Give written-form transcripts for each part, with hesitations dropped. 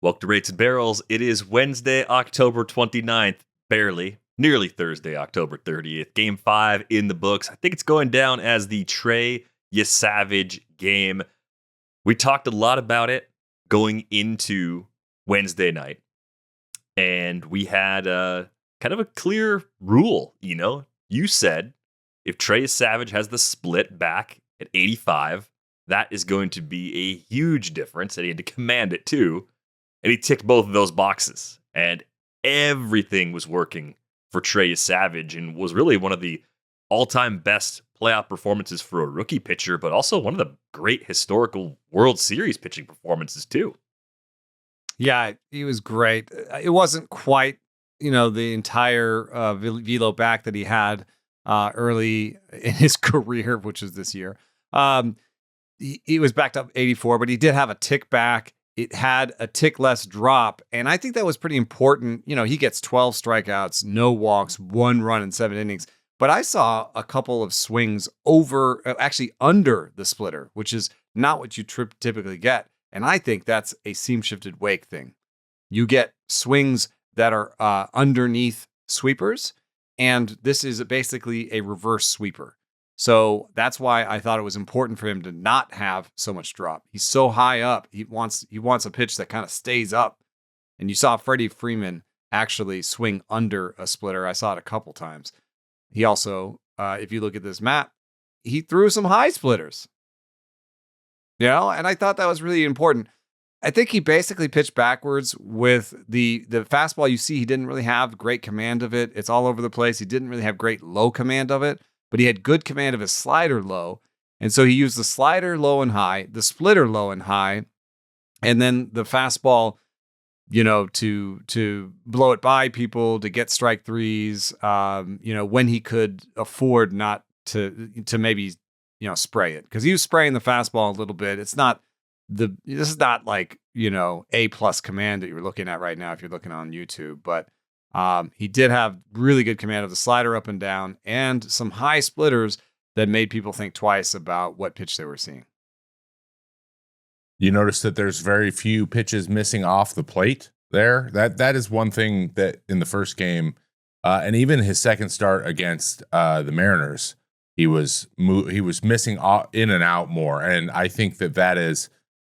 Welcome to Rates and Barrels. It is Wednesday, October 29th, nearly Thursday, October 30th. Game 5 in the books. I think it's going down as the Trey Yesavage game. We talked a lot about it going into Wednesday night, and we had kind of a clear rule. You said if Trey Yesavage has the split back at 85, that is going to be a huge difference, and he had to command it too. And he ticked both of those boxes, and everything was working for Trey Yesavage, and was really one of the all-time best playoff performances for a rookie pitcher, but also one of the great historical World Series pitching performances too. Yeah, he was great. It wasn't quite, the entire velo back that he had early in his career, which is this year. He was backed up 84, but he did have a tick back. It had a tick less drop, and I think that was pretty important. He gets 12 strikeouts, no walks, 1 run in 7 innings. But I saw a couple of swings under the splitter, which is not what you typically get. And I think that's a seam-shifted wake thing. You get swings that are underneath sweepers, and this is basically a reverse sweeper. So that's why I thought it was important for him to not have so much drop. He's so high up. He wants a pitch that kind of stays up. And you saw Freddie Freeman actually swing under a splitter. I saw it a couple times. He also, if you look at this map, he threw some high splitters. And I thought that was really important. I think he basically pitched backwards with the fastball. You see, he didn't really have great command of it. It's all over the place. He didn't really have great low command of it. But he had good command of his slider low. And so he used the slider low and high, the splitter low and high, and then the fastball, to blow it by people, to get strike threes, when he could afford not to maybe, spray it. Because he was spraying the fastball a little bit. This is not like, A+ command that you're looking at right now if you're looking on YouTube. But he did have really good command of the slider up and down and some high splitters that made people think twice about what pitch they were seeing. You notice that there's very few pitches missing off the plate there. That is one thing that in the first game, and even his second start against the Mariners, he was missing in and out more. And I think that is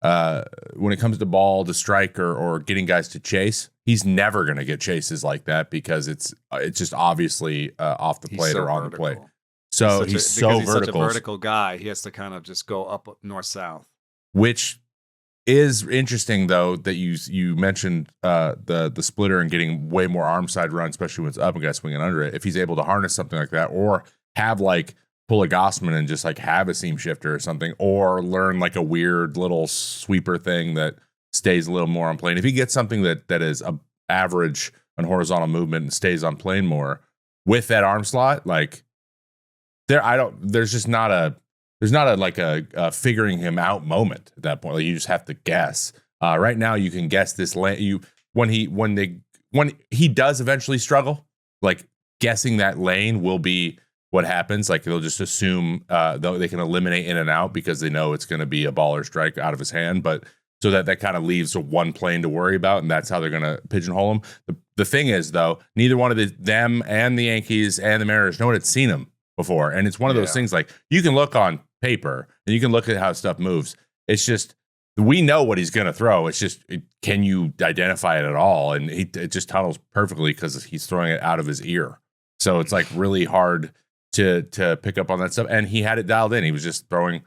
when it comes to ball to strike or getting guys to chase, he's never going to get chases like that because it's just obviously off the plate or on vertical. the plate. So he's such a vertical guy. He has to kind of just go up north south. Which is interesting though that you mentioned the splitter and getting way more arm side run, especially when it's up and guys swinging under it. If he's able to harness something like that, or have pull a Gausman and just have a seam shifter or something, or learn a weird little sweeper thing that stays a little more on plane. If he gets something that is a average on horizontal movement and stays on plane more with that arm slot, there's not a figuring him out moment at that point. You just have to guess. Right now you can guess this lane. When he does eventually struggle, guessing that lane will be what happens. They'll just assume they can eliminate in and out because they know it's going to be a ball or strike out of his hand. But so that kind of leaves one plane to worry about, and that's how they're going to pigeonhole him. The thing is, though, neither one of them and the Yankees and the Mariners, no one had seen him before. And it's one of those things you can look on paper and you can look at how stuff moves. It's just, we know what he's going to throw. It's just, can you identify it at all? And it just tunnels perfectly because he's throwing it out of his ear. So it's really hard to pick up on that stuff. And he had it dialed in. He was just throwing.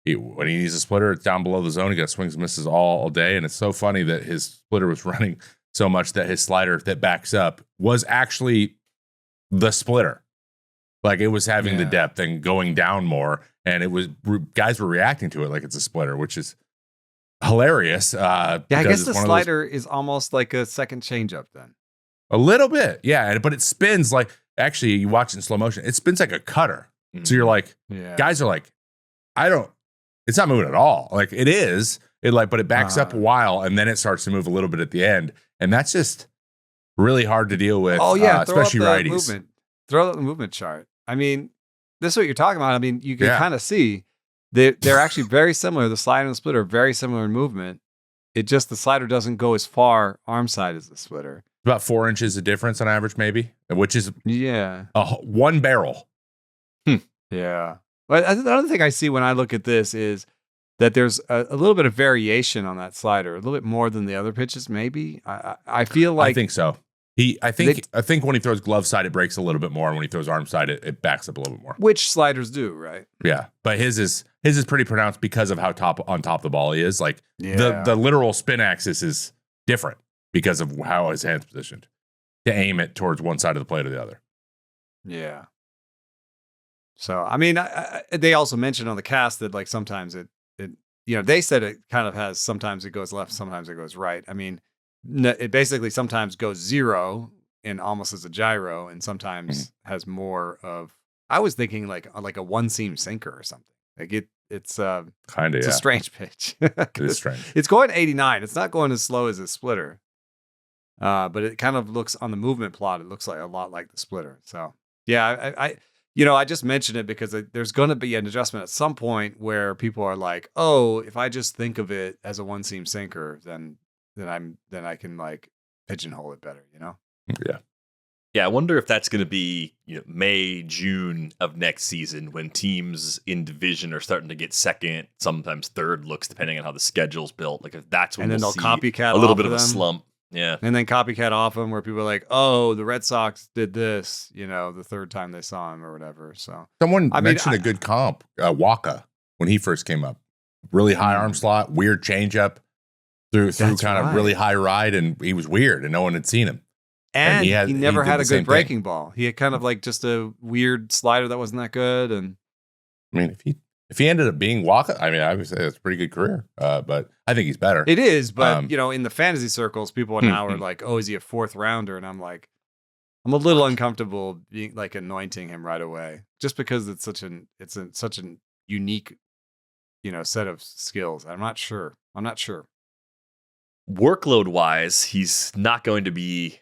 When he needs a splitter, it's down below the zone. He got swings and misses all day. And it's so funny that his splitter was running so much that his slider that backs up was actually the splitter. It was having the depth and going down more. And it was, guys were reacting to it like it's a splitter, which is hilarious. I guess the slider is almost like a second changeup then. A little bit, yeah. But it spins actually, you watch it in slow motion, it spins like a cutter. Mm-hmm. So you're guys are it's not moving at all. It is. But it backs up a while and then it starts to move a little bit at the end. And that's just really hard to deal with. Oh yeah, especially righties. Movement. Throw out the movement chart. I mean, this is what you're talking about. I mean, you can kind of see they're actually very similar. The slider and the splitter are very similar in movement. the slider doesn't go as far arm side as the splitter. About 4 inches of difference on average, maybe, which is Yeah. one barrel. Yeah. But the other thing I see when I look at this is that there's a little bit of variation on that slider, a little bit more than the other pitches. Maybe I feel like I think so. I think when he throws glove side, it breaks a little bit more, and when he throws arm side, it backs up a little bit more. which sliders do, right? Yeah, but his is pretty pronounced because of how on top the ball he is. Like Yeah. the literal spin axis is different because of how his hand's positioned to aim it towards one side of the plate or the other. Yeah. So I mean, they also mentioned on the cast that like sometimes it they said it kind of has sometimes it goes left, sometimes it goes right. I mean, it basically sometimes goes 0 and almost as a gyro, and sometimes has more of. I was thinking like a one seam sinker or something. Like it's Kind of, it's yeah. a strange pitch. It is strange. It's going 89. It's not going as slow as a splitter. But it kind of looks on the movement plot. It looks like a lot like the splitter. So yeah, I just mentioned it because there's going to be an adjustment at some point where people are like, oh, if I just think of it as a one seam sinker, then I can like pigeonhole it better, Yeah. Yeah, I wonder if that's going to be May, June of next season when teams in division are starting to get second, sometimes third looks, depending on how the schedule's built. Like if that's when And then we'll they'll see copycat a little off bit of of a them. slump. Yeah, And then copycat off them where people are like, oh, the Red Sox did this, the third time they saw him or whatever. So Someone I mean, mentioned a good comp, Waka, when he first came up. Really high arm slot, weird changeup, through That's kind of right. really high ride, and he was weird, and no one had seen him. and And he never he did had the a same good thing. breaking ball. He had kind of like just a weird slider that wasn't that good. And I mean, if he ended up being Waka, I mean, I would say that's a pretty good career. But I think he's better. it is, but Um, in the fantasy circles, people now are like, oh, is he a 4th rounder? And I'm like, I'm a little uncomfortable being like anointing him right away, just because it's such an unique, set of skills. I'm not sure. workload wise, he's not going to be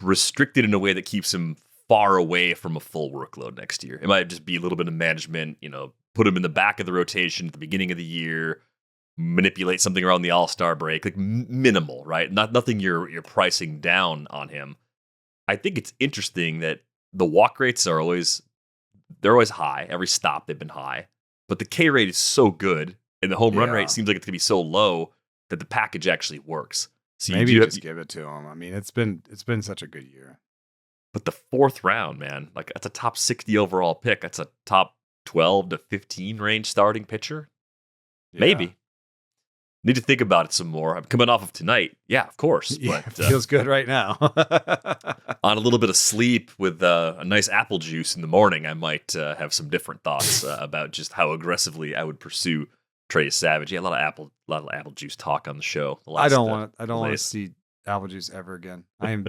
restricted in a way that keeps him far away from a full workload next year. It might just be a little bit of management, put him in the back of the rotation at the beginning of the year, manipulate something around the All-Star break, like minimal, right? Nothing you're pricing down on him. I think it's interesting that the walk rates are always high. Every stop they've been high, but the K rate is so good, and the home run Yeah. rate seems like it's gonna be so low that the package actually works. So Maybe you do just give it to him. I mean, it's been such a good year. but the 4th round, man, like that's a top 60 overall pick. That's a top 12 to 15 range starting pitcher. Yeah. Maybe. Need to think about it some more. I'm coming off of tonight. Yeah, of course. Yeah, But feels good right now. on a little bit of sleep with a nice apple juice in the morning, I might have some different thoughts about just how aggressively I would pursue Trey Yesavage. Yeah, a lot of apple juice talk on the show. I don't want to latest. see apple juice ever again. I'm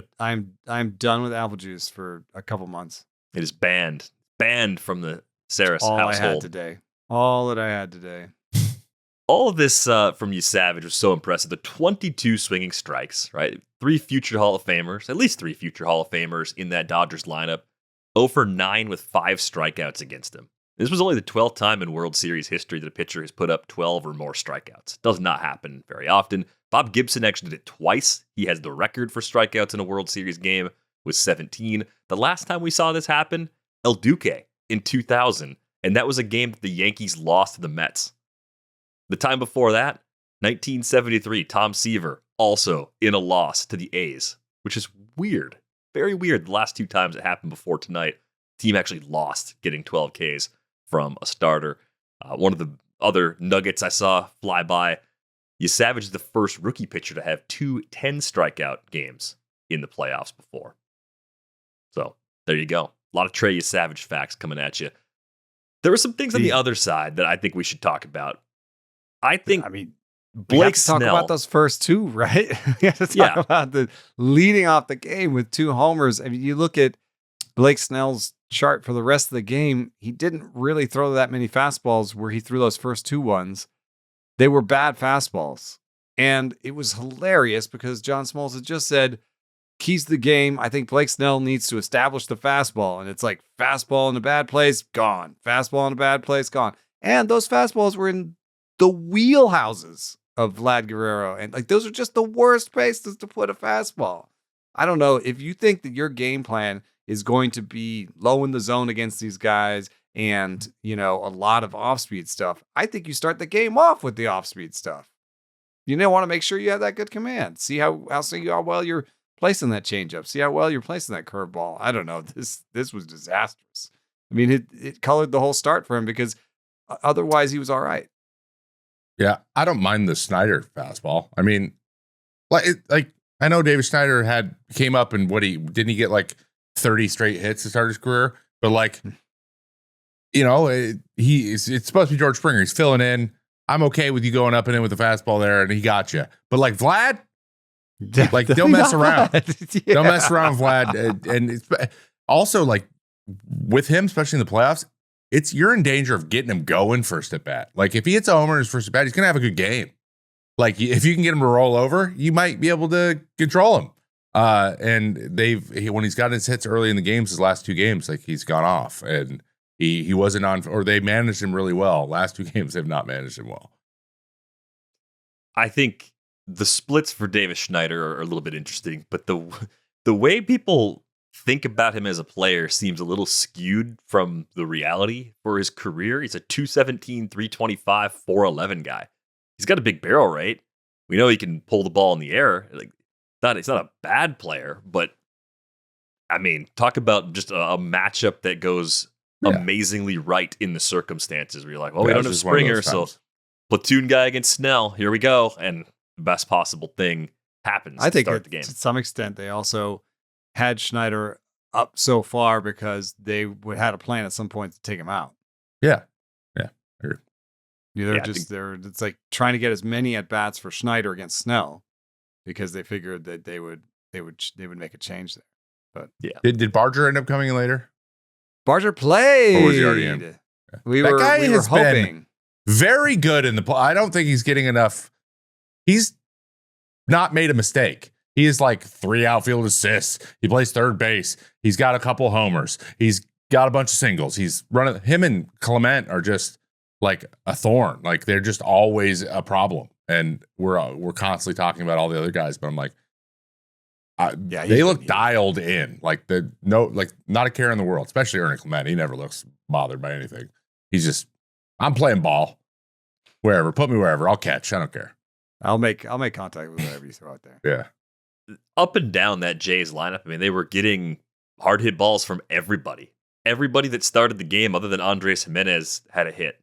done with apple juice for a couple months. It is banned from the Saris All I had household. today. All that I had today. All of this from Yesavage was so impressive. The 22 swinging strikes, right? 3 future Hall of Famers, at least 3 future Hall of Famers in that Dodgers lineup. 0 for 9 with 5 strikeouts against him. This was only the 12th time in World Series history that a pitcher has put up 12 or more strikeouts. Does not happen very often. Bob Gibson actually did it twice. He has the record for strikeouts in a World Series game with 17. The last time we saw this happen, El Duque in 2000, and that was a game that the Yankees lost to the Mets. The time before that, 1973, Tom Seaver, also in a loss to the A's, which is weird. Very weird. The last 2 times it happened before tonight, the team actually lost getting 12 Ks from a starter. One of the other nuggets I saw fly by, Yesavage is the first rookie pitcher to have 2 10-strikeout games in the playoffs before. So there you go. A lot of Trey Yesavage facts coming at you. There were some things on the other side that I think we should talk about. I think we Blake have to talk Snell. about those first 2, right? We have to talk about the leading off the game with 2 homers. I mean, you look at Blake Snell's chart for the rest of the game, he didn't really throw that many fastballs where he threw those first 2 ones. They were bad fastballs. And it was hilarious because John Smoltz had just said, keys to the game. I think Blake Snell needs to establish the fastball. And it's like fastball in a bad place, gone. Fastball in a bad place, gone. And those fastballs were in the wheelhouses of Vlad Guerrero. And like those are just the worst places to put a fastball. I don't know if you think that your game plan is going to be low in the zone against these guys and, a lot of off-speed stuff. I think you start the game off with the off-speed stuff. You want to make sure you have that good command. See how well you're placing that changeup. See how well you're placing that curveball. I don't know. This was disastrous. I mean, it colored the whole start for him because otherwise he was all right. Yeah, I don't mind the Schneider fastball. I mean, I know David Schneider came up and didn't he get like 30 straight hits to start his career? But like, it's supposed to be George Springer. He's filling in. I'm okay with you going up and in with the fastball there, and he got you. But like Vlad, like don't mess around. Yeah. Don't mess around, Vlad. And it's also like with him, especially in the playoffs, you're in danger of getting him going first at bat. Like if he hits a homer in his first at bat, he's gonna have a good game. Like if you can get him to roll over, you might be able to control him. And when he's gotten his hits early in the games, his last two games, like he's gone off and he wasn't on, or they managed him really well. Last two games, they've not managed him well. I think the splits for Davis Schneider are a little bit interesting, but the way people think about him as a player seems a little skewed from the reality for his career. He's a 217, 325, 411 guy. He's got a big barrel rate. We know he can pull the ball in the air. Like, it's not a bad player, but I mean, talk about just a matchup that goes amazingly right in the circumstances where you're like, well, we don't have Springer, so platoon guy against Snell. Here we go. And the best possible thing happens to start the game. To some extent, they also had Schneider up so far because they had a plan at some point to take him out. Yeah. Yeah. It's like trying to get as many at bats for Schneider against Snell because they figured that they would make a change there. But yeah, did Barger end up coming in later? Barger played. Or was he already in? Yeah. We were hoping. Been very good in the play. I don't think he's getting enough. He's not made a mistake. He is like 3 outfield assists. He plays third base. He's got a couple homers. He's got a bunch of singles. He's running. Him and Clement are just like a thorn. Like they're just always a problem. And we're constantly talking about all the other guys, but I'm like, they look dialed in. Like not a care in the world, especially Ernie Clement. He never looks bothered by anything. He's just, I'm playing ball wherever. Put me wherever. I'll catch. I don't care. I'll make contact with whatever you throw out there. Yeah. Up and down that Jays lineup, I mean, they were getting hard hit balls from everybody. Everybody that started the game other than Andres Jimenez had a hit.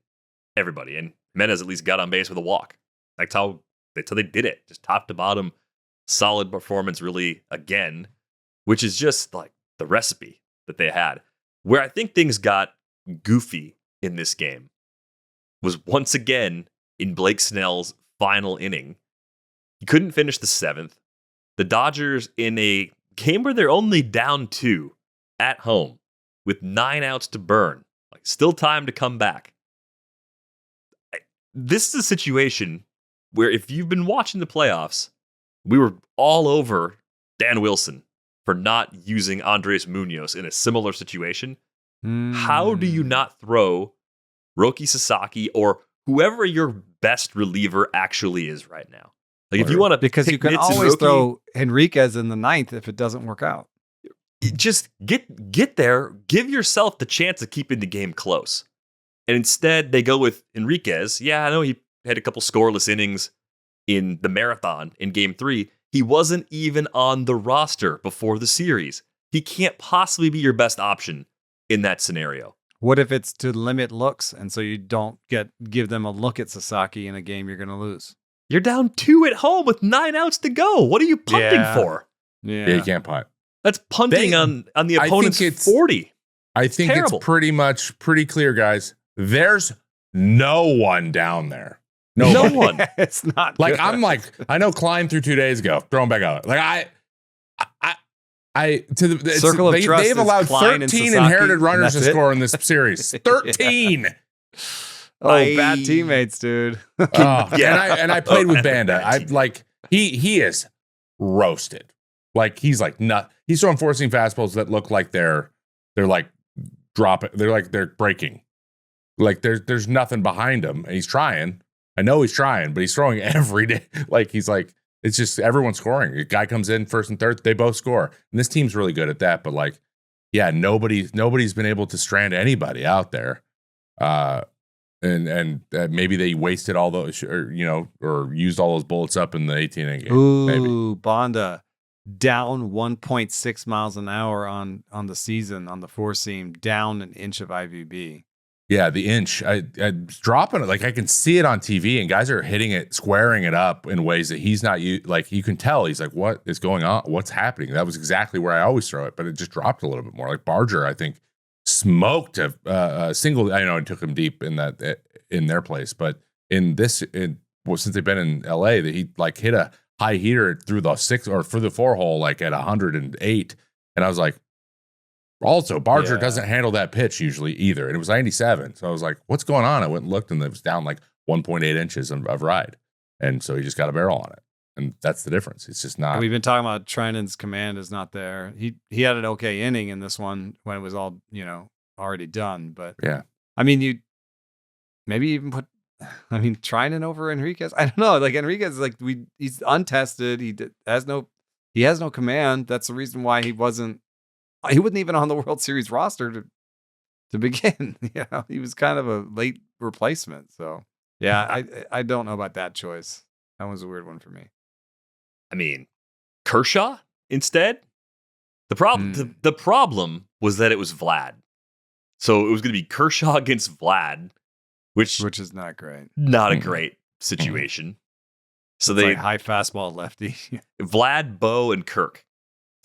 Everybody. And Jimenez at least got on base with a walk. That's how they did it. Just top to bottom, solid performance really again, which is just like the recipe that they had. Where I think things got goofy in this game was once again in Blake Snell's final inning. He couldn't finish the 7th. The Dodgers, in a game where they're only down 2 at home with 9 outs to burn, like still time to come back. This is a situation where if you've been watching the playoffs, we were all over Dan Wilson for not using Andres Munoz in a similar situation. How do you not throw Roki Sasaki or whoever your best reliever actually is right now? Like if you want to, because you can always throw Henriquez in the 9th if it doesn't work out. Just get there, give yourself the chance of keeping the game close. And instead, they go with Henriquez. Yeah, I know he had a couple scoreless innings in the marathon in Game 3. He wasn't even on the roster before the series. He can't possibly be your best option in that scenario. What if it's to limit looks, and so you don't give them a look at Sasaki in a game you're going to lose? You're down 2 at home with 9 outs to go. What are you punting for? Yeah, you can't punt. That's punting on the opponent's 40. I think it's pretty clear, guys. There's no one down there. No one. It's not like good. I'm like, I know Klein threw 2 days ago. Throw him back out. Like Circle of trust. They've allowed 13 inherited runners to score in this series. 13. Bad teammates, dude. And I played with Banda. He is roasted. Like he's like he's throwing forcing fastballs that look like they're like dropping. They're like they're breaking. Like there's nothing behind him, and he's trying. I know he's trying, but he's throwing every day. Like he's like, it's just everyone's scoring. A guy comes in first and third, they both score. And this team's really good at that. But like, yeah, nobody's been able to strand anybody out there. And maybe they wasted all those, or used all those bullets up in the 18-inning game. Ooh, maybe. Bonda down 1.6 miles an hour on the season on the four seam, down an inch of IVB. Yeah, the inch. I dropping it. Like I can see it on TV, and guys are hitting it, squaring it up in ways that he's not. Like you can tell, he's like, "What is going on? What's happening?" That was exactly where I always throw it, but it just dropped a little bit more. Like Barger, I think, smoked a single. I know it took him deep in their place, but since they've been in LA, that he like hit a high heater through the 6 or for the 4 hole like at 108, and I was like. Also, Barger doesn't handle that pitch usually either. And it was 97. So I was like, what's going on? I went and looked, and it was down like 1.8 inches of ride. And so he just got a barrel on it. And that's the difference. It's just not. And we've been talking about Treinen's command is not there. He had an okay inning in this one when it was all, already done. But yeah. I mean, you maybe even put, Treinen over Enriquez. I don't know. Like Enriquez, he's untested. He has no command. That's the reason why he wasn't even on the World Series roster to begin. He was kind of a late replacement. So yeah, I don't know about that choice. That was a weird one for me. I mean, Kershaw instead. The problem was that it was Vlad. So it was going to be Kershaw against Vlad, which is not great. Not a great situation. So it's like high fastball lefty. Vlad, Bo, and Kirk,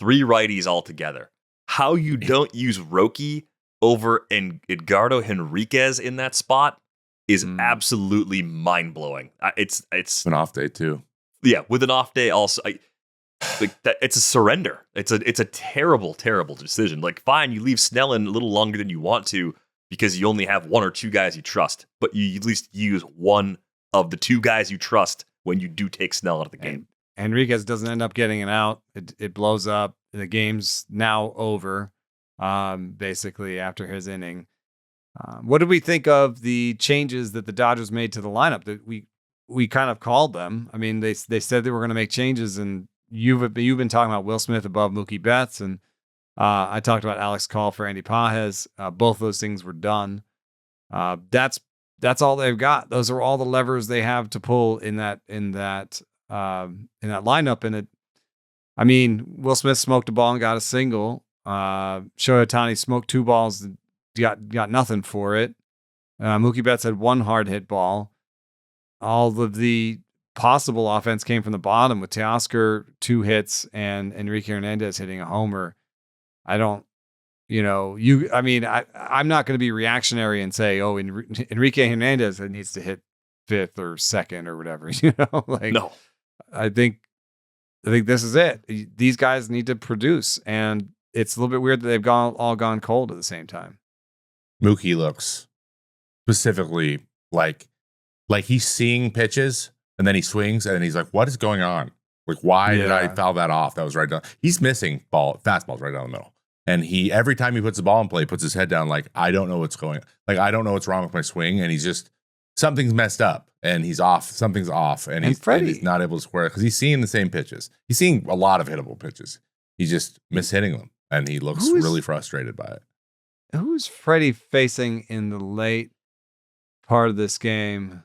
3 righties all together. How you don't use Roki over Edgardo Henriquez in that spot is absolutely mind-blowing. It's an off day too. Yeah, with an off day also. It's a surrender. It's a terrible, terrible decision. Like, fine, you leave Snellen a little longer than you want to because you only have 1 or 2 guys you trust, but you at least use one of the 2 guys you trust when you do take Snell out of the game. Enriquez doesn't end up getting an out. It blows up. The game's now over, basically, after his inning. What did we think of the changes that the Dodgers made to the lineup? That we kind of called them. I mean, they said they were going to make changes, and you've been talking about Will Smith above Mookie Betts, and I talked about Alex Call for Andy Pages. Both those things were done. That's all they've got. Those are all the levers they have to pull in that lineup. And it, I mean, Will Smith smoked a ball and got a single. Shohei Ohtani smoked 2 balls and got nothing for it. Mookie Betts had 1 hard hit ball. All of the possible offense came from the bottom with Teoscar 2 hits and Enrique Hernandez hitting a homer. I'm not going to be reactionary and say, oh, Enrique Hernandez needs to hit 5th or 2nd or whatever. No. I think this is it. These guys need to produce, and it's a little bit weird that they've all gone cold at the same time. Mookie looks specifically like he's seeing pitches, and then he swings, and then he's like, "What is going on? Like, why did I foul that off? That was right down." He's missing fastballs right down the middle, and he every time he puts the ball in play, puts his head down, like, I don't know what's going on. Like, I don't know what's wrong with my swing, and he's just something's messed up. And he's off. Something's off, and he's not able to square it because he's seeing the same pitches. He's seeing a lot of hittable pitches. He's just mishitting them, and he looks really frustrated by it. Who's Freddie facing in the late part of this game,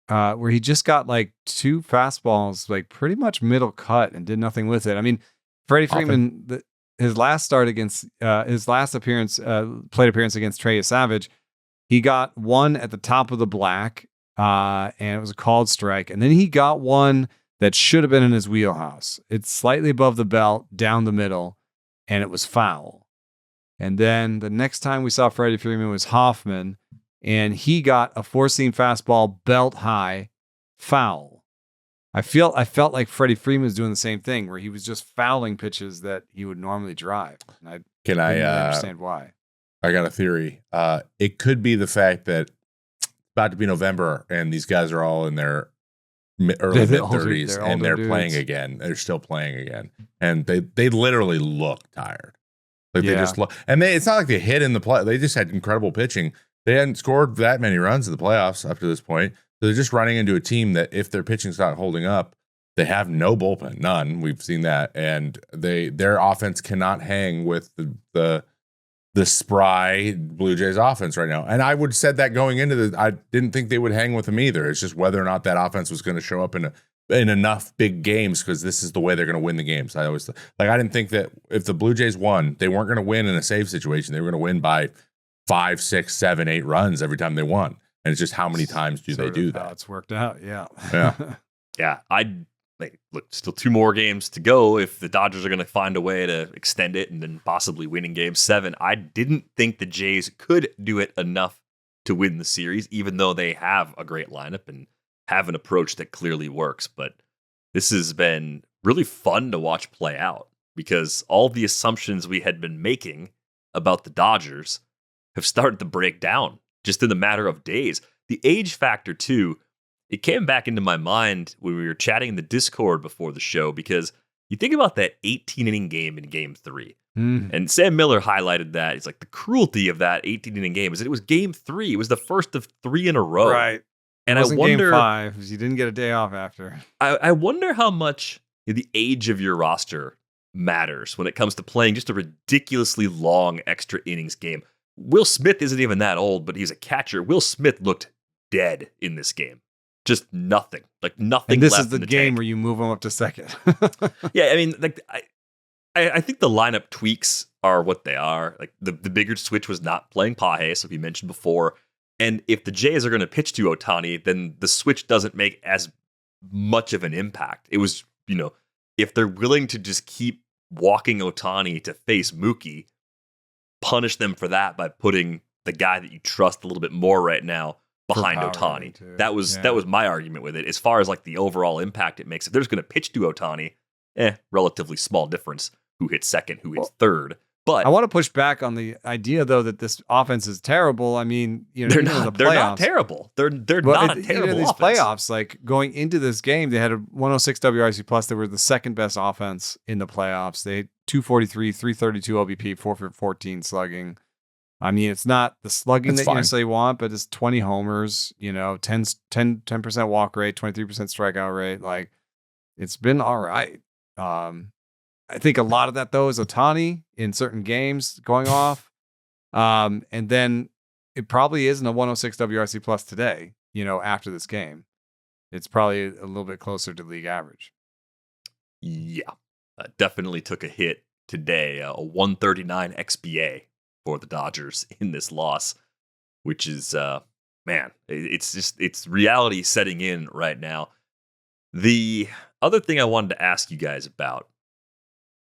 where he just got like 2 fastballs, like pretty much middle cut, and did nothing with it? I mean, Freddie Freeman, his last appearance against Trey Yesavage, he got 1 at the top of the black. And it was a called strike. And then he got 1 that should have been in his wheelhouse. It's slightly above the belt, down the middle, and it was foul. And then the next time we saw Freddie Freeman was Hoffman, and he got a 4-seam fastball, belt high, foul. I felt like Freddie Freeman was doing the same thing, where he was just fouling pitches that he would normally drive. And I didn't really understand why. I got a theory. It could be the fact that about to be November, and these guys are all in their early mid-30s, and they're playing again. They're still playing again, and they literally look tired. Like they just look, and it's not like they hit in the play. They just had incredible pitching. They hadn't scored that many runs in the playoffs up to this point. So they're just running into a team that if their pitching's not holding up, they have no bullpen, none. We've seen that, and their offense cannot hang with the spry Blue Jays offense right now. And I would said that going into I didn't think they would hang with them either. It's just whether or not that offense was going to show up in enough big games, because this is the way they're going to win the games. I didn't think that if the Blue Jays won, they weren't going to win in a save situation. They were going to win by 5, 6, 7, 8 runs every time they won. And it's just how many times do they do that? How it's worked out, yeah. Yeah, look, still 2 more games to go. If the Dodgers are going to find a way to extend it and then possibly winning Game 7, I didn't think the Jays could do it enough to win the series, even though they have a great lineup and have an approach that clearly works. But this has been really fun to watch play out, because all the assumptions we had been making about the Dodgers have started to break down just in the matter of days. The age factor, too, it came back into my mind when we were chatting in the Discord before the show, because you think about that 18-inning game in Game 3. And Sam Miller highlighted that. It's like the cruelty of that 18-inning game is that it was Game 3. It was the first of 3 in a row. Right. And it wasn't I wonder, Game 5, because you didn't get a day off after. I wonder how much the age of your roster matters when it comes to playing just a ridiculously long extra innings game. Will Smith isn't even that old, but he's a catcher. Will Smith looked dead in this game. Just nothing. Like nothing. And this left is the in game tank. where you move him up to second. Yeah, I mean, like I think the lineup tweaks are what they are. Like the bigger switch was not playing Pages, like we mentioned before. And if the Jays are going to pitch to Ohtani, then the switch doesn't make as much of an impact. It was, if they're willing to just keep walking Ohtani to face Mookie, punish them for that by putting the guy that you trust a little bit more right now behind Ohtani. That was my argument with it. As far as like the overall impact it makes, if they're just going to pitch to Ohtani, relatively small difference who hits second, who hits third. But I want to push back on the idea, though, that this offense is terrible. I mean, they're not terrible. They're not a terrible these offense. Playoffs, like going into this game, they had a 106 WRC plus. They were the second best offense in the playoffs. They had 243, 332 OBP, 414 slugging. I mean, it's not the slugging that you necessarily want, but it's 20 homers, 10% walk rate, 23% strikeout rate. Like, it's been all right. I think a lot of that, though, is Ohtani in certain games going off. And then it probably isn't a 106 WRC plus today, after this game. It's probably a little bit closer to league average. Yeah, definitely took a hit today. A 139 XBA for the Dodgers in this loss, which is, it's reality setting in right now. The other thing I wanted to ask you guys about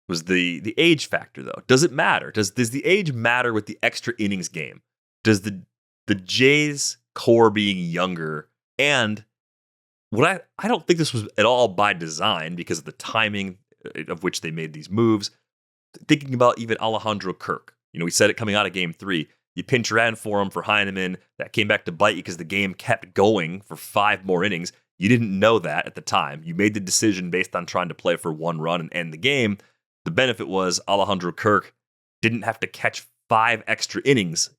was the age factor, though. Does it matter? Does the age matter with the extra innings game? Does the Jays core being younger, and what I don't think this was at all by design because of the timing of which they made these moves. Thinking about even Alejandro Kirk, we said it coming out of Game 3. You pinch ran for him for Heineman. That came back to bite you because the game kept going for 5 more innings. You didn't know that at the time. You made the decision based on trying to play for 1 run and end the game. The benefit was Alejandro Kirk didn't have to catch 5 extra innings.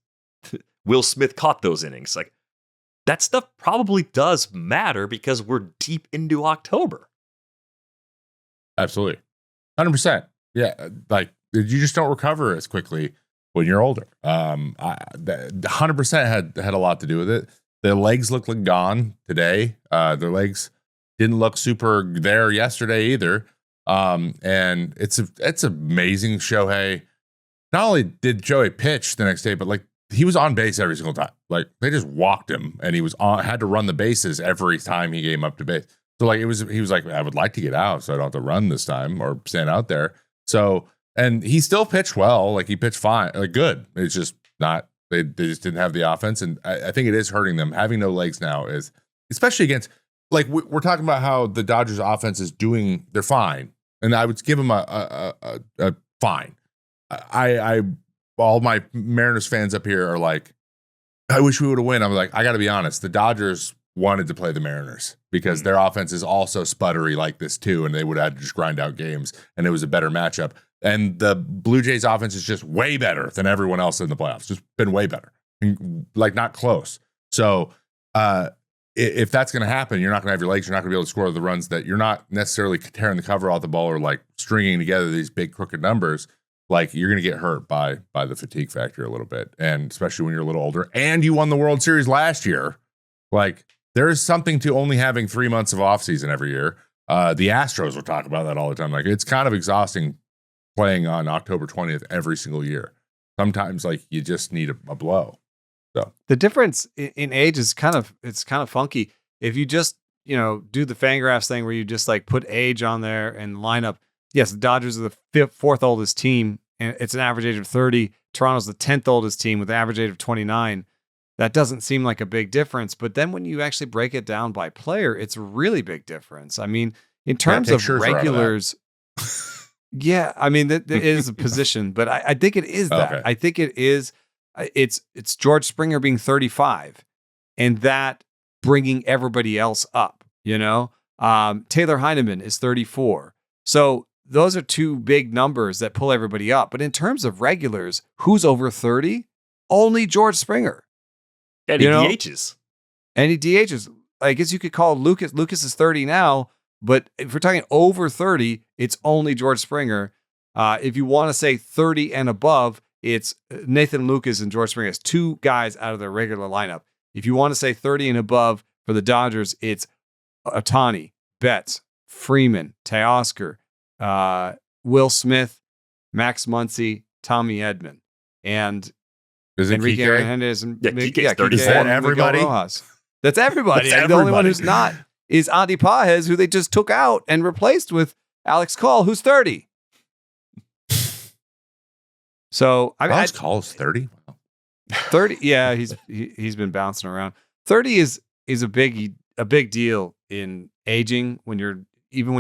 Will Smith caught those innings. Like, that stuff probably does matter because we're deep into October. Absolutely. 100%. Yeah. Like, you just don't recover as quickly when you're older. 100% had a lot to do with it. Their legs look like gone today. Their legs didn't look super there yesterday either. And it's amazing. Shohei, not only did Shohei pitch the next day, but like he was on base every single time. Like they just walked him, and he was had to run the bases every time he came up to base. So like he was like, I would like to get out so I don't have to run this time or stand out there. So, and he still pitched well. Like he pitched fine, like good. It's just not, they just didn't have the offense. And I think it is hurting them. Having no legs now is, especially against, like we're talking about how the Dodgers offense is doing, they're fine. And I would give them a fine. I all my Mariners fans up here are like, I wish we would have won. I'm like, I got to be honest. The Dodgers wanted to play the Mariners because their offense is also sputtery like this too. And they would have had to just grind out games, and it was a better matchup. And the Blue Jays offense is just way better than everyone else in the playoffs. Just been way better, like not close. So if that's going to happen, you're not going to have your legs. You're not going to be able to score the runs that you're not necessarily tearing the cover off the ball or like stringing together these big crooked numbers. Like you're going to get hurt by the fatigue factor a little bit, and especially when you're a little older. And you won the World Series last year. Like there is something to only having 3 months of off season every year. The Astros will talk about that all the time. Like it's kind of exhausting playing on October 20th every single year. Sometimes like you just need a blow. So the difference in age is kind of funky. If you just, do the Fangraphs thing where you just like put age on there and line up. Yes, the Dodgers are the fourth oldest team, and it's an average age of 30. Toronto's the 10th oldest team with an average age of 29. That doesn't seem like a big difference, but then when you actually break it down by player, it's a really big difference. I mean, in terms of regulars, yeah, I mean, that is a position, but I think it is that. Okay. I think it is. It's George Springer being 35 and that bringing everybody else up, Taylor Heineman is 34. So those are two big numbers that pull everybody up. But in terms of regulars, who's over 30? Only George Springer. And he DHs. And he DHs. I guess you could call Lucas. Lucas is 30 now, but if we're talking over 30, it's only George Springer. If you want to say 30 and above, it's Nathan Lucas and George Springer. It's two guys out of their regular lineup. If you want to say 30 and above for the Dodgers, it's Ohtani, Betts, Freeman, Teoscar, Will Smith, Max Muncy, Tommy Edman, and Enrique Hernandez. And Kike's 34. Is that everybody? That's everybody. That's the only one who's not is Andy Pages, who they just took out and replaced with Alex Call, who's 30. So Alex Call's 30. Wow. 30. Yeah, he's been bouncing around. 30 is a big deal in aging when you're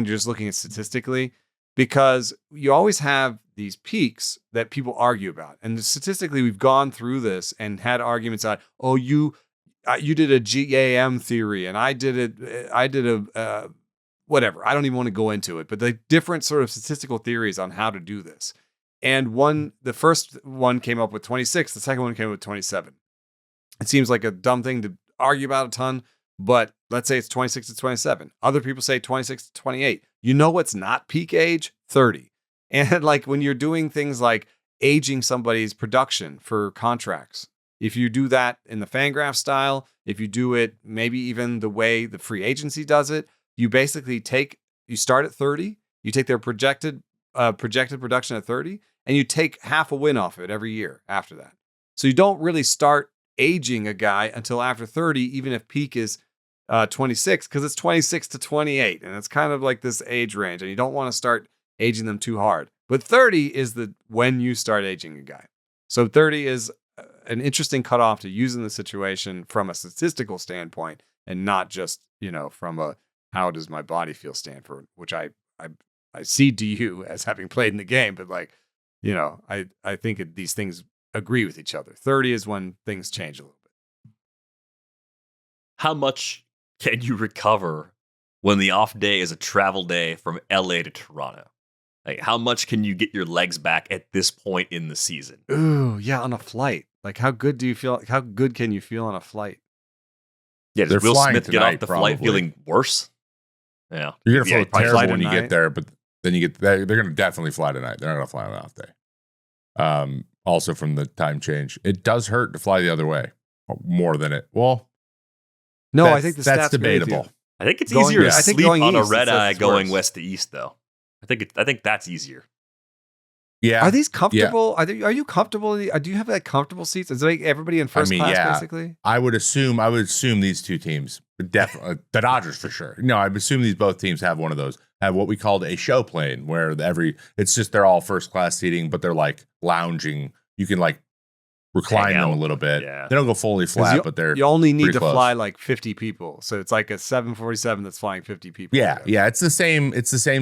just looking at statistically, because you always have these peaks that people argue about. And statistically, we've gone through this and had arguments on, you did a GAM theory and I did a whatever. I don't even want to go into it, but the different sort of statistical theories on how to do this. And the first one came up with 26. The second one came up with 27. It seems like a dumb thing to argue about a ton, but let's say it's 26 to 27. Other people say 26 to 28. You know what's not peak age? 30. And like when you're doing things like aging somebody's production for contracts, if you do that in the Fangraph style, if you do it maybe even the way the free agency does it, you basically you start at 30, you take their projected production at 30, and you take half a win off it every year after that. So you don't really start aging a guy until after 30, even if peak is 26, because it's 26 to 28, and it's kind of like this age range, and you don't want to start aging them too hard. But 30 is when you start aging a guy. So 30 is an interesting cutoff to use in the situation from a statistical standpoint, and not just from a how does my body feel standpoint, which I cede to you as having played in the game, but I think these things agree with each other. 30 is when things change a little bit. How much can you recover when the off day is a travel day from LA to Toronto? Like, how much can you get your legs back at this point in the season? Ooh, yeah, on a flight. Like, how good do you feel? How good can you feel on a flight? Yeah, does Will Smith get off the flight feeling worse? Yeah, you're gonna feel terrible when you get there, but then you get there. They're gonna definitely fly tonight. They're not gonna fly on an off day. Also from the time change, it does hurt to fly the other way more than it. Well, no, I think that's debatable. I think it's easier to sleep on a red eye going west to east, though. I think that's easier. Yeah. Are these comfortable? Yeah. Are you comfortable? Do you have like comfortable seats? Is it like everybody in first class basically? I would assume these two teams, definitely the Dodgers for sure. No, I would assume these both teams have one of those. Have what we called a show plane, where it's just they're all first class seating, but they're like lounging. You can like recline them a little bit. Yeah. They don't go fully flat, but you only need to fly like 50 people. So it's like a 747 that's flying 50 people. Yeah, yeah. It's the same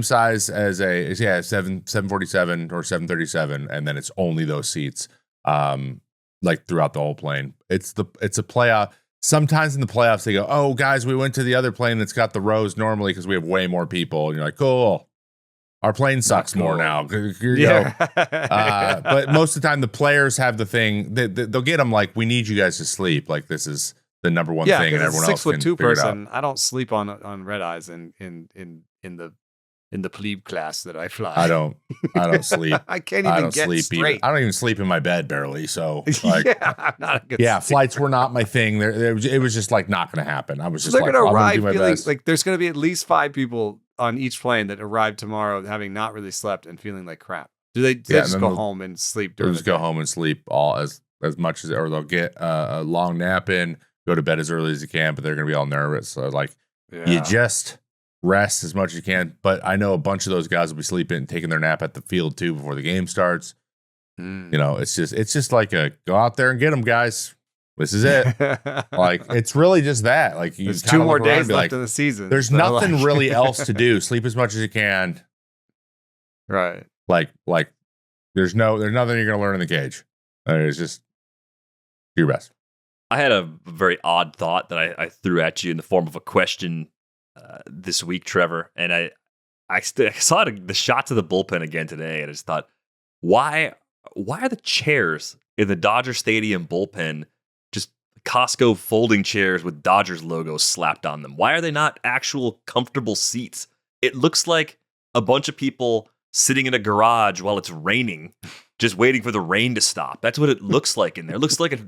size as a 747 or 737, and then it's only those seats. Like throughout the whole plane. It's a playoff. Sometimes in the playoffs they go, oh guys, we went to the other plane that's got the rows normally because we have way more people. And you're like, cool. Our plane sucks more now. Here you go. But most of the time, the players have the thing. They'll get them like, we need you guys to sleep. Like, this is the number one Yeah, thing, and because everyone it's else can 6'2" figure it out. person. I don't sleep on red eyes in the plebe class that I fly. I don't sleep. I can't I even don't get sleep straight. even. I don't even sleep in my bed barely. So like, yeah, I'm not a good yeah, sleeper. flights were not my thing. It was just like not going to happen. I was So just they're like, gonna I'm going to arrive do my feeling best. like there's gonna be at least 5 people on each plane that arrive tomorrow having not really slept and feeling like crap. Do they Yeah, just and go then home and sleep They'll during just the go day? home and sleep all as much as, or they'll get a long nap in, go to bed as early as you can, but they're going to be all nervous. So like, you just rest as much as you can. But I know a bunch of those guys will be sleeping, taking their nap at the field too before the game starts. You know, it's just like go out there and get them, guys. This is it. Like, it's really just that. Like, you There's kinda 2 more look around and days be left like, in the season. there's so, nothing like- really else to do. Sleep as much as you can. Right. Like there's nothing you're gonna learn in the cage. It's just do your best. I had a very odd thought that I threw at you in the form of a question this week, Trevor, and I saw the shots of the bullpen again today, and I just thought, why are the chairs in the Dodger Stadium bullpen just Costco folding chairs with Dodgers logos slapped on them? Why are they not actual comfortable seats? It looks like a bunch of people sitting in a garage while it's raining, just waiting for the rain to stop. That's what it looks like in there. It looks like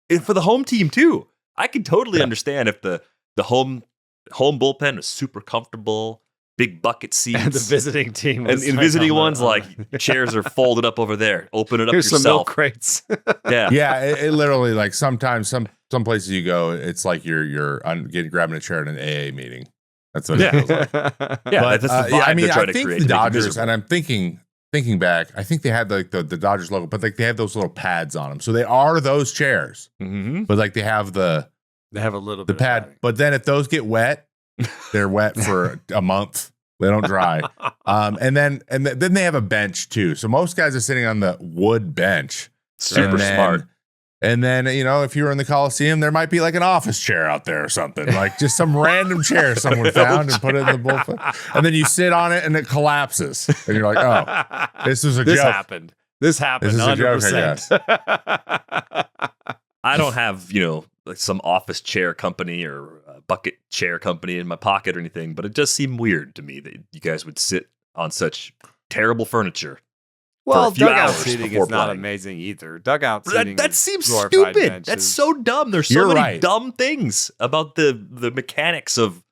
it for the home team too. I can totally understand if the home bullpen was super comfortable, big bucket seats. And the visiting team and was visiting on the- ones, like, chairs are folded up over there. Open it up Here's some milk yourself. crates. Yeah. Yeah, it literally, like, sometimes some places you go, it's like you're grabbing a chair at an AA meeting. That's what it feels like. Yeah, But, that's the vibe I mean, they're trying I to think create. the to make you Dodgers, miserable. and I'm thinking back, I think they had like the Dodgers logo, but like they have those little pads on them, so they are those chairs. Mhm. But like they have the They have a little bit pad. of But then if those get wet, they're wet for a month. They don't dry. And then they have a bench too. So most guys are sitting on the wood bench. Super And then- smart. And then, you know, if you were in the Coliseum, there might be like an office chair out there or something, like just some random chair someone found and put it in the bullpen. And then you sit on it and it collapses. And you're like, oh, this is a This joke. happened. This happened. This is a joke, I 100%. I don't have, like some office chair company or a bucket chair company in my pocket or anything, but it does seem weird to me that you guys would sit on such terrible furniture. Well, few dugout hours seating before is not playing. amazing either. Dugout seating That is seems glorified stupid. That's benches. so dumb. There's so You're many right. dumb things about the mechanics of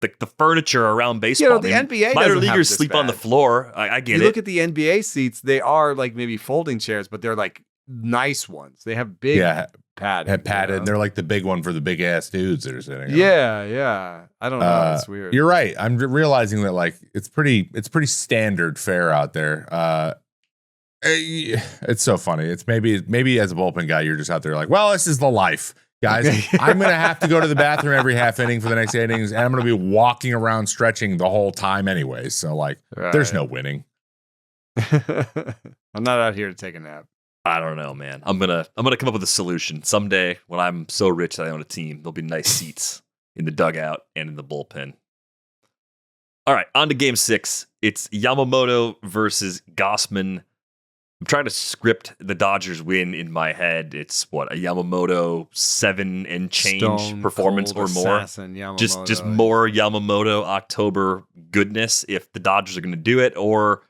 the furniture around baseball. the I mean, NBA minor doesn't have leaguers this sleep on the bad. floor. I You get look it. at the NBA seats; they are like maybe folding chairs, but they're like nice ones. They have big padding. Had padded. you know? They're like the big one for the big ass dudes that are sitting on. Yeah. I don't know. It's weird. You're right. I'm realizing that like it's pretty standard fare out there. It's so funny. It's maybe as a bullpen guy, you're just out there like, well, this is the life, guys. I'm gonna have to go to the bathroom every half inning for the next 8 innings, and I'm gonna be walking around stretching the whole time anyways. So like, there's no winning. I'm not out here to take a nap. I don't know, man. I'm gonna come up with a solution someday when I'm so rich that I own a team. There'll be nice seats in the dugout and in the bullpen. All right, on to Game 6. It's Yamamoto versus Gausman. I'm trying to script the Dodgers win in my head. It's a Yamamoto 7 and change Stone performance cold or more. assassin Just Yamamoto. more Yamamoto October goodness if the Dodgers are going to do it, or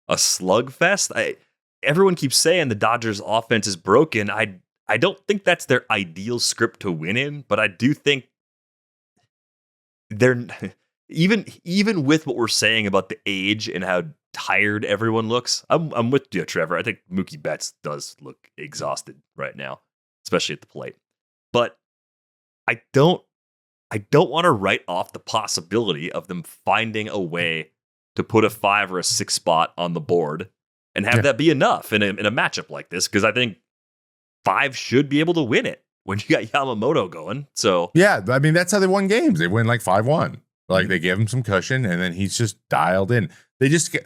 a slugfest. Everyone keeps saying the Dodgers offense is broken. I don't think that's their ideal script to win in, but I do think they're even with what we're saying about the age and how tired everyone looks. I'm with you, Trevor. I think Mookie Betts does look exhausted right now, especially at the plate. But I don't want to write off the possibility of them finding a way to put a 5 or a 6 spot on the board and have that be enough in a matchup like this, because I think 5 should be able to win it when you got Yamamoto going. So Yeah, I mean that's how they won games. They win like 5-1. Like they give him some cushion, and then he's just dialed in. They just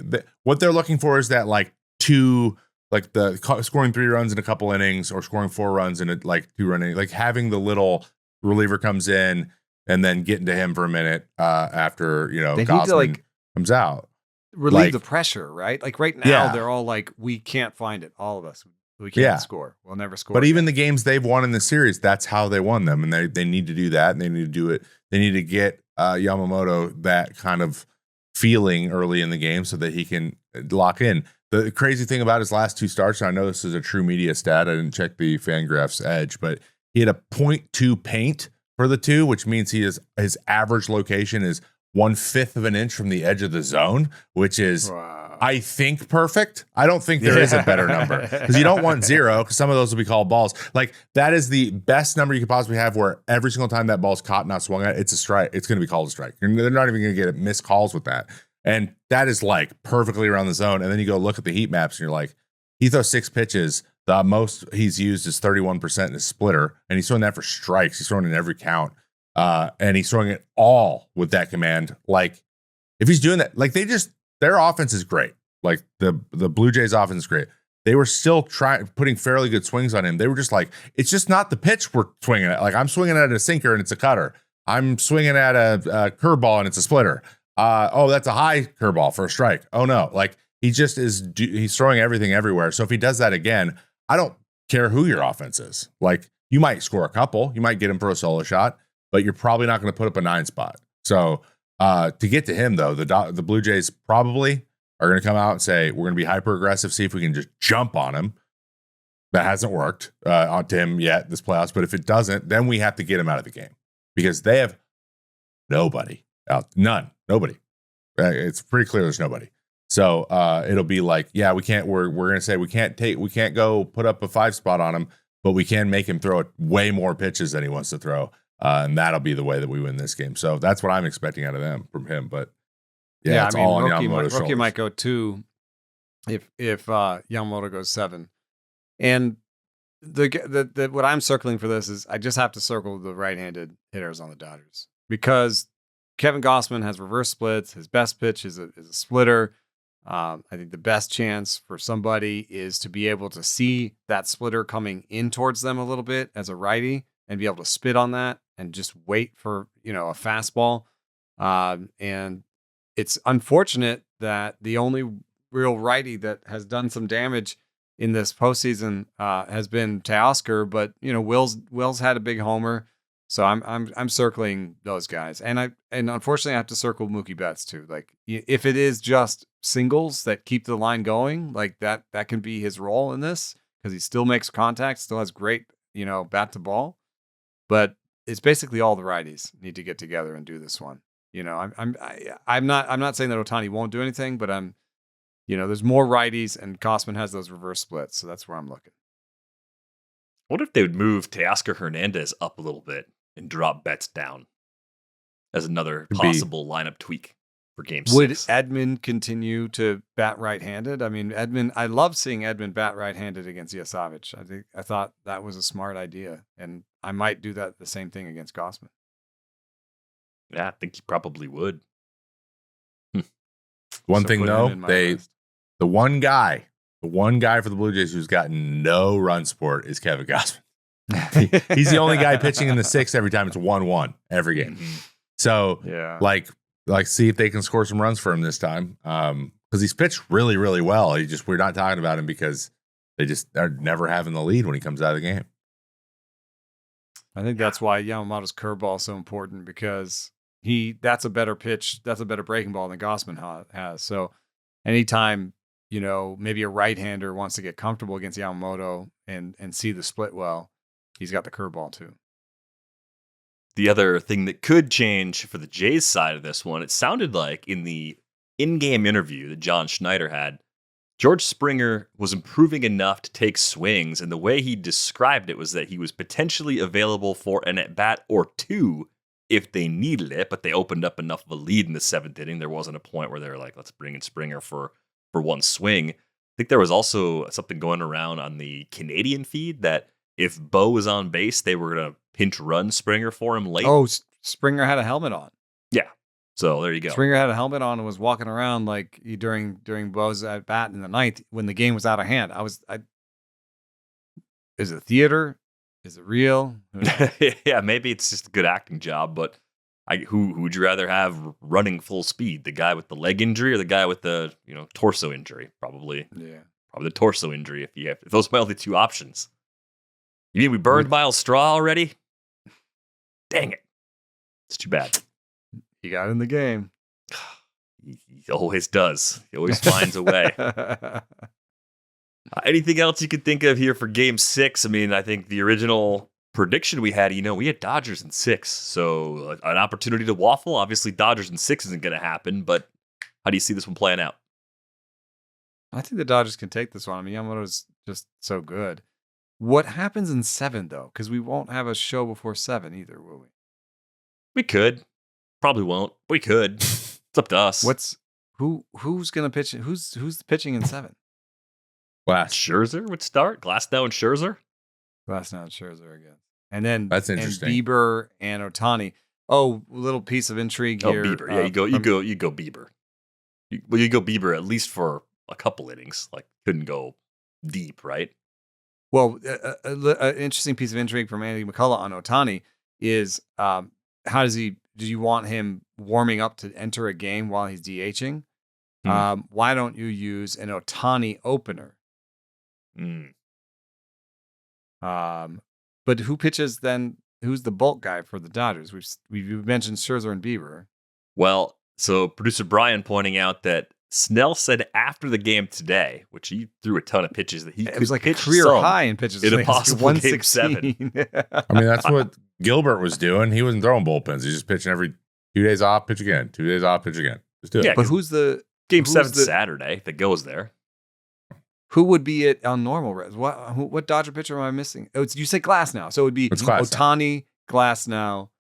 what they're looking for is that like scoring 3 runs in a couple innings, or scoring 4 runs in a 2-run inning, like having the little reliever comes in and then getting to him for a minute after They need to Gausman comes out. relieve like- the pressure, right? Like right now, Yeah. they're all like, we can't find it. All of us. We can't score. We'll never score. But even the games they've won in the series, that's how they won them. And they need to do that. And they need to do it. They need to get Yamamoto that kind of feeling early in the game so that he can lock in. The crazy thing about his last 2 starts, and I know this is a true media stat. I didn't check the Fangraphs edge, but he had a 0.2 paint for the 2, which means his average location is 1/5 of an inch from the edge of the zone, which is, I think, perfect. I don't think there is a better number because you don't want 0 because some of those will be called balls. Like that is the best number you could possibly have where every single time that ball's caught, not swung at, it's a strike. It's going to be called a strike. They're not even going to get missed calls with that. And that is like perfectly around the zone. And then you go look at the heat maps and you're like, he throws 6 pitches. The most he's used is 31% in his splitter. And he's throwing that for strikes. He's throwing in every count. And he's throwing it all with that command. Like if he's doing that, like their offense is great. Like the Blue Jays offense is great. They were still putting fairly good swings on him. They were just like, it's just not the pitch we're swinging at. Like I'm swinging at a sinker and it's a cutter. I'm swinging at a curveball and it's a splitter. Oh, that's a high curveball for a strike. Oh no. Like he just he's throwing everything everywhere. So if he does that again, I don't care who your offense is. Like you might score a couple, you might get him for a solo shot, but you're probably not going to put up a 9 spot. So to get to him though, the Blue Jays probably are going to come out and say, we're going to be hyper aggressive, see if we can just jump on him. That hasn't worked onto him yet this playoffs. But if it doesn't, then we have to get him out of the game because they have nobody out. Nobody. It's pretty clear there's nobody. So it'll be like, yeah, we can't, we're going to say we can't go put up a 5 spot on him, but we can make him throw way more pitches than he wants to throw. And that'll be the way that we win this game. So that's what I'm expecting out of from him. But yeah, it's all on Yamamoto's Rookie might go 2 if Yamamoto goes 7. And the what I'm circling for this is I just have to circle the right-handed hitters on the Dodgers because Kevin Gausman has reverse splits. His best pitch is a splitter. I think the best chance for somebody is to be able to see that splitter coming in towards them a little bit as a righty and be able to spit on that and just wait for, a fastball. And it's unfortunate that the only real righty that has done some damage in this postseason has been Teoscar, but Will's had a big homer, so I'm circling those guys, and unfortunately I have to circle Mookie Betts too. Like if it is just singles that keep the line going, like that can be his role in this because he still makes contact, still has great bat to ball, but it's basically all the righties need to get together and do this one. I'm not saying that Ohtani won't do anything, but there's more righties and Gausman has those reverse splits. So that's where I'm looking. What if they would move Teoscar Hernandez up a little bit and drop Betts down as another possible lineup tweak for game 6? Would Edman continue to bat right-handed? I mean, I love seeing Edman bat right-handed against Yesavage. I thought that was a smart idea, and I might do that the same thing against Gausman. Yeah, I think he probably would. One thing though, the one guy for the Blue Jays who's gotten no run support is Kevin Gausman. He's the only guy pitching in the 6th every time it's 1-1 every game. So yeah, like see if they can score some runs for him this time. Because he's pitched really, really well. We're not talking about him because they just are never having the lead when he comes out of the game. I think that's why Yamamoto's curveball is so important because that's a better pitch, that's a better breaking ball than Gausman has. So anytime, maybe a right-hander wants to get comfortable against Yamamoto and see the split well, he's got the curveball too. The other thing that could change for the Jays side of this one, it sounded like in the in-game interview that John Schneider had, George Springer was improving enough to take swings, and the way he described it was that he was potentially available for an at-bat or 2 if they needed it, but they opened up enough of a lead in the 7th inning. There wasn't a point where they were like, let's bring in Springer for one swing. I think there was also something going around on the Canadian feed that if Bo was on base, they were going to pinch run Springer for him late. Oh, Springer had a helmet on. Yeah. So there you go. Springer had a helmet on and was walking around like during Bo's at bat in the 9th when the game was out of hand. Is it theater? Is it real? Yeah, maybe it's just a good acting job, but who would you rather have running full speed? The guy with the leg injury or the guy with the torso injury? Probably Probably the torso injury if those are my only two options. You mean we burned Miles Straw already? Dang it. It's too bad. He got in the game. He always does. He always finds a way. Anything else you could think of here for Game 6? I mean, I think the original prediction we had, we had Dodgers in 6. So an opportunity to waffle. Obviously, Dodgers in 6 isn't going to happen. But how do you see this one playing out? I think the Dodgers can take this one. I mean, Yamamoto's just so good. What happens in 7, though? Because we won't have a show before 7 either, will we? We could. Probably won't. We could. It's up to us. Who's going to pitch? Who's pitching in 7? Scherzer would start. Glasnow and Scherzer. Glasnow and Scherzer again. And then that's interesting. And Bieber and Ohtani. Oh, little piece of intrigue here. Bieber. Yeah, you go Bieber. You go Bieber at least for a couple innings. Like, couldn't go deep, right? Well, an interesting piece of intrigue from Andy McCullough on Ohtani is do you want him warming up to enter a game while he's DHing? Why don't you use an Ohtani opener? But who pitches then? Who's the bulk guy for the Dodgers? We've mentioned Scherzer and Bieber. Well, so producer Brian pointing out that Snell said after the game today, which he threw a ton of pitches, that he could was like pitch a career high in pitches. In a possible Game 7. I mean, that's what Gilbert was doing. He wasn't throwing bullpens. He's just pitching every 2 days off, pitch again. 2 days off, pitch again. Just do it. Yeah, but who's the Game 7 Saturday that goes there? Who would be it on normal res? What Dodger pitcher am I missing? Oh, you say Glasnow, so it would be Ohtani, Glasnow,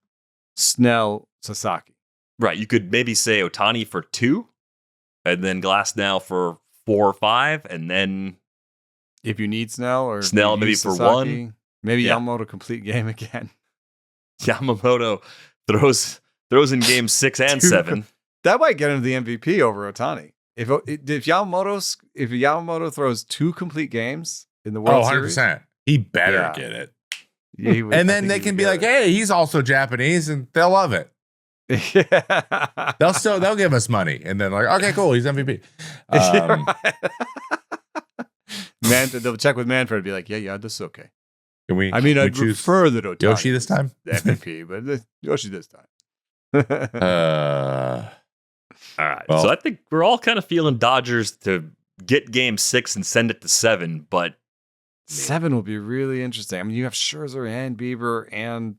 Snell, Sasaki. Right. You could maybe say Ohtani for 2, and then Glasnow for 4 or 5, and then if you need Snell or Snell maybe for Sasaki, 1, maybe Yamamoto complete game again. Yamamoto throws in Game 6 and 7. That might get him the MVP over Ohtani. If Yamamoto throws 2 complete games in the World Series, 100%. He better get it. Yeah, and then they can be like, "Hey, he's also Japanese," and they'll love it. Yeah. They'll give us money, and then like, okay, cool, he's MVP. They'll check with Manfred and be like, yeah, this is okay. Can we? I mean, I'd prefer that Ohtani Yoshi this time, MVP, but Yoshi this time. All right. Well, so I think we're all kind of feeling Dodgers to get Game 6 and send it to 7, but 7 will be really interesting. I mean, you have Scherzer and Bieber and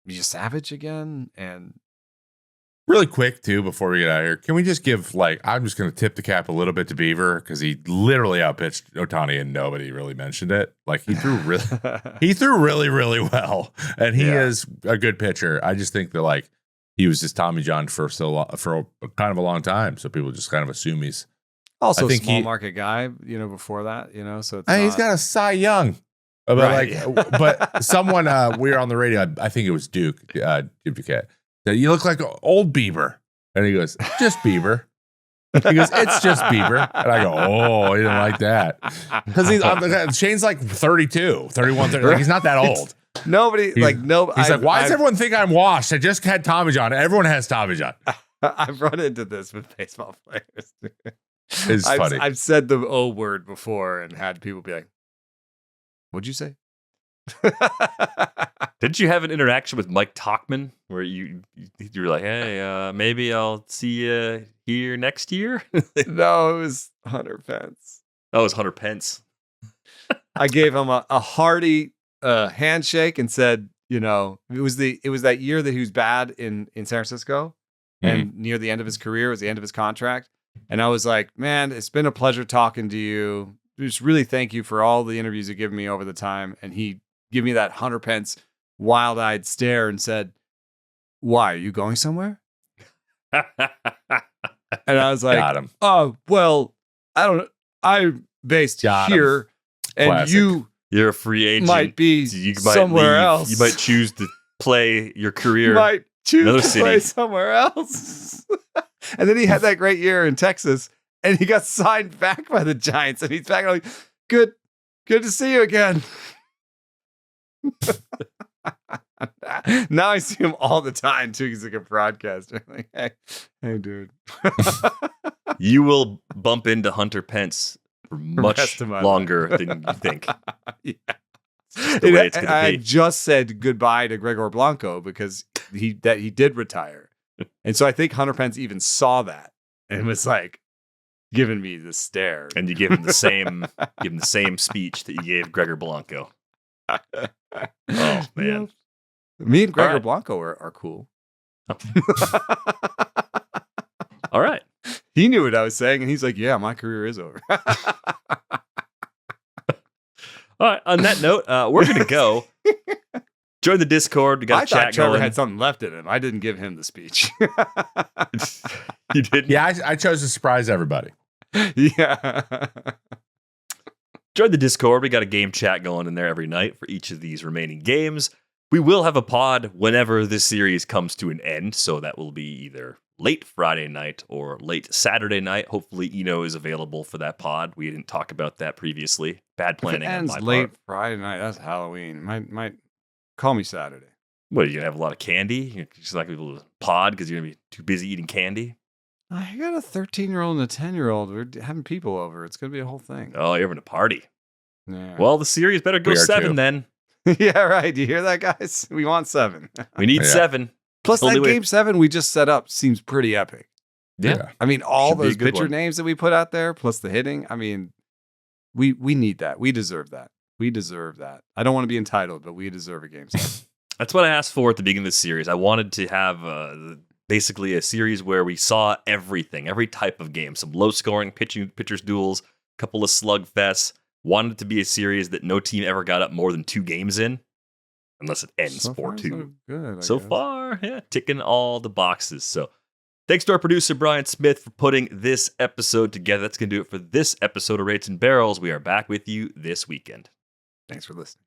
Yesavage again, and really quick too before we get out of here. Can we just give I'm just going to tip the cap a little bit to Bieber because he literally outpitched Ohtani and nobody really mentioned it. Like he threw really really well, and he is a good pitcher. I just think that he was just Tommy John for kind of a long time, so people just kind of assume he's also a small market guy. Before that, so it's he's got a Cy Young. But right. But someone we were on the radio. I think it was Duke Duquette. That you look like old Bieber, and he goes, "Just Bieber." He goes, "It's just Bieber," and I go, "Oh, he didn't like that," because Shane's like 32, 31, 30. Like, he's not that old. Nobody He's like, "Why does everyone think I'm washed? I just had Tommy John. Everyone has Tommy John." I've run into this with baseball players. It's funny. I've said the O word before and had people be like, "What'd you say?" Didn't you have an interaction with Mike Talkman where you were like, "Hey, maybe I'll see you here next year"? No, it was Hunter Pence. Oh, it was Hunter Pence. I gave him a hearty handshake and said, it was that year that he was bad in San Francisco and near the end of his career, it was the end of his contract, and I was like, "Man, it's been a pleasure talking to you. Just really thank you for all the interviews you've given me over the time." And he gave me that Hunter Pence wild-eyed stare and said, "Why, are you going somewhere?" And I was like, "Oh, well, I don't know. I'm based here, and Classic. You're a free agent. Might be somewhere else. You might choose to play your career. You might choose another to city. play somewhere else." And then he had that great year in Texas, and he got signed back by the Giants, and he's back like, good to see you again. Now I see him all the time too. He's like a broadcaster. Like, hey dude. You will bump into Hunter Pence for much rest of my longer life. than you think. Yeah. The way it's going I to be. just said goodbye to Gregor Blanco because he did retire. And so I think Hunter Pence even saw that and was like giving me the stare. And you give him the same speech that you gave Gregor Blanco. Oh man. Me and Gregor All right. Blanco are cool. All right. He knew what I was saying, and he's like, "Yeah, my career is over." All right. On that note, we're going to go. Join the Discord. We got I a thought chat Trevor going. had something left in him. I didn't give him the speech. You didn't? Yeah, I chose to surprise everybody. Yeah. Join the Discord. We got a game chat going in there every night for each of these remaining games. We will have a pod whenever this series comes to an end. So that will be either late Friday night or late Saturday night. Hopefully, Eno is available for that pod. We didn't talk about that previously. Bad planning If it on ends my late part. Friday night. That's Halloween. Might call me Saturday. What, are you going to have a lot of candy? You're just not going to be able to pod because you're going to be too busy eating candy? I got a 13-year-old and a 10-year-old. We're having people over. It's gonna be a whole thing. Oh, you're having a party. Yeah. Well, the series better go We are 7 too. then. Yeah, right. Do you hear that, guys? We want 7. We need Yeah. 7. Plus, Only that way- game 7 we just set up seems pretty epic. Yeah. I mean, all Should be a those good pitcher one. names that we put out there, plus the hitting. I mean, we need that. We deserve that. We deserve that. I don't want to be entitled, but we deserve a game 7. That's what I asked for at the beginning of the series. I wanted to have basically a series where we saw everything, every type of game, some low-scoring pitchers duels, a couple of slugfests. Wanted it to be a series that no team ever got up more than 2 games in, unless it ends So far, 4-2. so good. I So guess. far, yeah, ticking all the boxes. So thanks to our producer, Brian Smith, for putting this episode together. That's going to do it for this episode of Rates and Barrels. We are back with you this weekend. Thanks for listening.